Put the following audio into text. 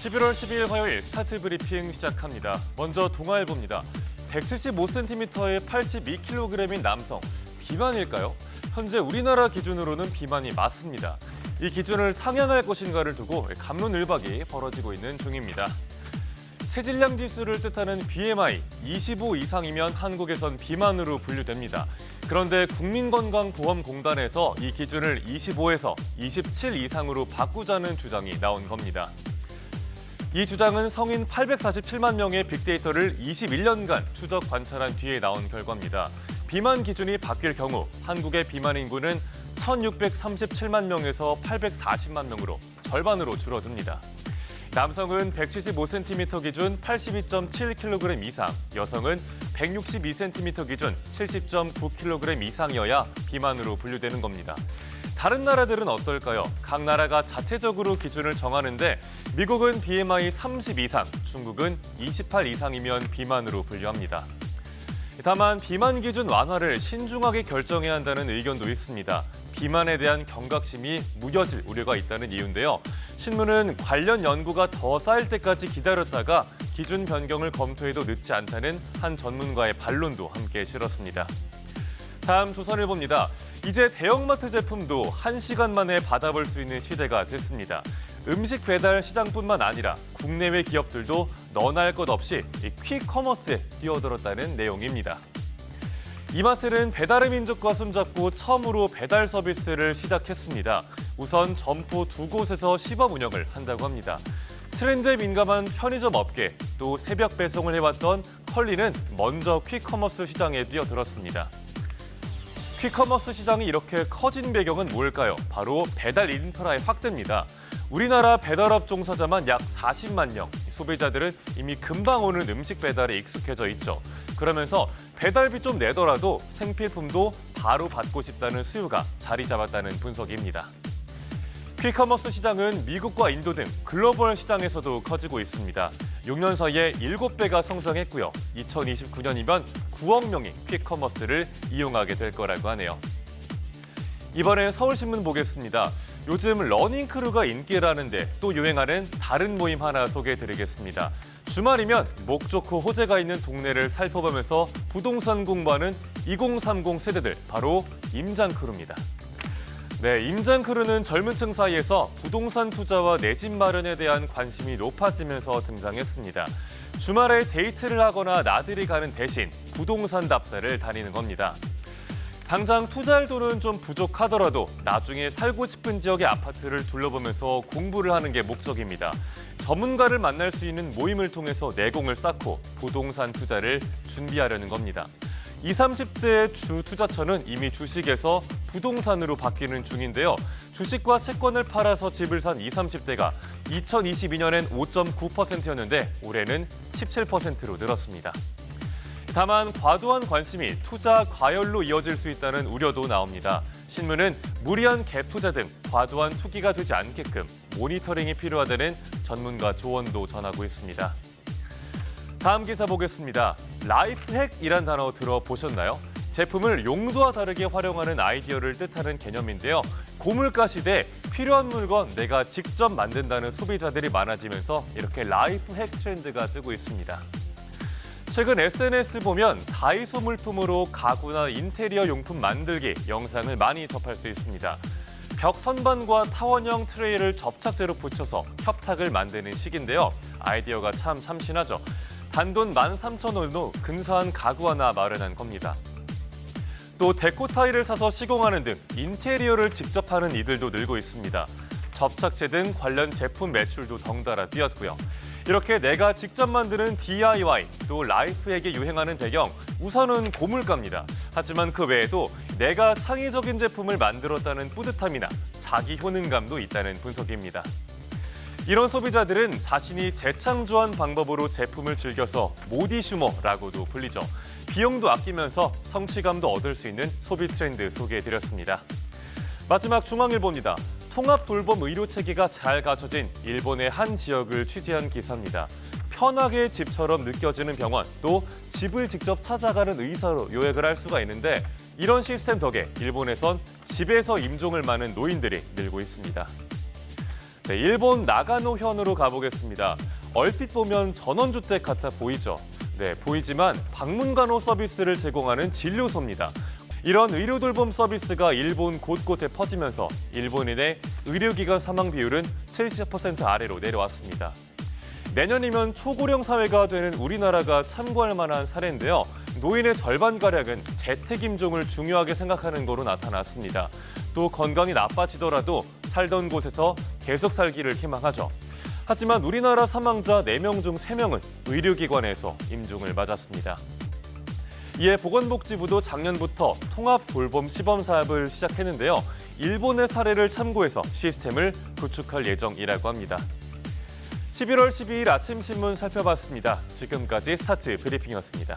11월 12일 화요일 스타트 브리핑 시작합니다. 먼저 동아일보입니다. 175cm에 82kg인 남성, 비만일까요? 현재 우리나라 기준으로는 비만이 맞습니다. 이 기준을 상향할 것인가를 두고 갑론을박이 벌어지고 있는 중입니다. 체질량 지수를 뜻하는 BMI 25 이상이면 한국에선 비만으로 분류됩니다. 그런데 국민건강보험공단에서 이 기준을 25에서 27 이상으로 바꾸자는 주장이 나온 겁니다. 이 주장은 성인 847만 명의 빅데이터를 21년간 추적 관찰한 뒤에 나온 결과입니다. 비만 기준이 바뀔 경우 한국의 비만 인구는 1,637만 명에서 840만 명으로 절반으로 줄어듭니다. 남성은 175cm 기준 82.7kg 이상, 여성은 162cm 기준 70.9kg 이상이어야 비만으로 분류되는 겁니다. 다른 나라들은 어떨까요? 각 나라가 자체적으로 기준을 정하는데 미국은 BMI 30 이상, 중국은 28 이상이면 비만으로 분류합니다. 다만 비만 기준 완화를 신중하게 결정해야 한다는 의견도 있습니다. 비만에 대한 경각심이 무뎌질 우려가 있다는 이유인데요. 신문은 관련 연구가 더 쌓일 때까지 기다렸다가 기준 변경을 검토해도 늦지 않다는 한 전문가의 반론도 함께 실었습니다. 다음 조선일보입니다. 이제 대형마트 제품도 1시간 만에 받아볼 수 있는 시대가 됐습니다. 음식 배달 시장뿐만 아니라 국내외 기업들도 너나 할 것 없이 퀵커머스에 뛰어들었다는 내용입니다. 이마트는 배달의 민족과 손잡고 처음으로 배달 서비스를 시작했습니다. 우선 점포 2곳에서 시범 운영을 한다고 합니다. 트렌드에 민감한 편의점 업계, 또 새벽 배송을 해왔던 컬리는 먼저 퀵커머스 시장에 뛰어들었습니다. 퀵커머스 시장이 이렇게 커진 배경은 뭘까요? 바로 배달 인프라의 확대입니다. 우리나라 배달업 종사자만 약 40만 명, 소비자들은 이미 금방 오는 음식 배달에 익숙해져 있죠. 그러면서 배달비 좀 내더라도 생필품도 바로 받고 싶다는 수요가 자리 잡았다는 분석입니다. 퀵커머스 시장은 미국과 인도 등 글로벌 시장에서도 커지고 있습니다. 6년 사이에 7배가 성장했고요. 2029년이면 9억 명이 퀵커머스를 이용하게 될 거라고 하네요. 이번엔 서울신문 보겠습니다. 요즘 러닝크루가 인기라는데 또 유행하는 다른 모임 하나 소개해드리겠습니다. 주말이면 목 좋고 호재가 있는 동네를 살펴보면서 부동산 공부하는 2030 세대들, 바로 임장크루입니다. 네, 임장크루는 젊은 층 사이에서 부동산 투자와 내 집 마련에 대한 관심이 높아지면서 등장했습니다. 주말에 데이트를 하거나 나들이 가는 대신 부동산 답사를 다니는 겁니다. 당장 투자할 돈은 좀 부족하더라도 나중에 살고 싶은 지역의 아파트를 둘러보면서 공부를 하는 게 목적입니다. 전문가를 만날 수 있는 모임을 통해서 내공을 쌓고 부동산 투자를 준비하려는 겁니다. 20, 30대의 주 투자처는 이미 주식에서 부동산으로 바뀌는 중인데요. 주식과 채권을 팔아서 집을 산 20, 30대가 2022년엔 5.9%였는데 올해는 17%로 늘었습니다. 다만 과도한 관심이 투자 과열로 이어질 수 있다는 우려도 나옵니다. 신문은 무리한 갭 투자 등 과도한 투기가 되지 않게끔 모니터링이 필요하다는 전문가 조언도 전하고 있습니다. 다음 기사 보겠습니다. 라이프핵이란 단어 들어보셨나요? 제품을 용도와 다르게 활용하는 아이디어를 뜻하는 개념인데요. 고물가 시대에 필요한 물건 내가 직접 만든다는 소비자들이 많아지면서 이렇게 라이프핵 트렌드가 뜨고 있습니다. 최근 SNS 보면 다이소 물품으로 가구나 인테리어 용품 만들기 영상을 많이 접할 수 있습니다. 벽 선반과 타원형 트레이를 접착제로 붙여서 협탁을 만드는 식인데요. 아이디어가 참 참신하죠. 단돈 13,000원으로 근사한 가구 하나 마련한 겁니다. 또 데코 타일을 사서 시공하는 등 인테리어를 직접 하는 이들도 늘고 있습니다. 접착제 등 관련 제품 매출도 덩달아 뛰었고요. 이렇게 내가 직접 만드는 DIY, 또 라이프에게 유행하는 배경, 우선은 고물가입니다. 하지만 그 외에도 내가 창의적인 제품을 만들었다는 뿌듯함이나 자기 효능감도 있다는 분석입니다. 이런 소비자들은 자신이 재창조한 방법으로 제품을 즐겨서 모디슈머라고도 불리죠. 비용도 아끼면서 성취감도 얻을 수 있는 소비 트렌드 소개해드렸습니다. 마지막 중앙일보입니다. 통합 돌봄 의료 체계가 잘 갖춰진 일본의 한 지역을 취재한 기사입니다. 편하게 집처럼 느껴지는 병원, 또 집을 직접 찾아가는 의사로 요약을 할 수가 있는데 이런 시스템 덕에 일본에선 집에서 임종을 마는 노인들이 늘고 있습니다. 네, 일본 나가노현으로 가보겠습니다. 얼핏 보면 전원주택 같아 보이죠? 네, 보이지만 방문간호 서비스를 제공하는 진료소입니다. 이런 의료 돌봄 서비스가 일본 곳곳에 퍼지면서 일본인의 의료기관 사망 비율은 70% 아래로 내려왔습니다. 내년이면 초고령 사회가 되는 우리나라가 참고할 만한 사례인데요. 노인의 절반가량은 재택임종을 중요하게 생각하는 거로 나타났습니다. 또 건강이 나빠지더라도 살던 곳에서 계속 살기를 희망하죠. 하지만 우리나라 사망자 4명 중 3명은 의료기관에서 임종을 맞았습니다. 이에 보건복지부도 작년부터 통합 돌봄 시범 사업을 시작했는데요. 일본의 사례를 참고해서 시스템을 구축할 예정이라고 합니다. 11월 12일 아침 신문 살펴봤습니다. 지금까지 스타트 브리핑이었습니다.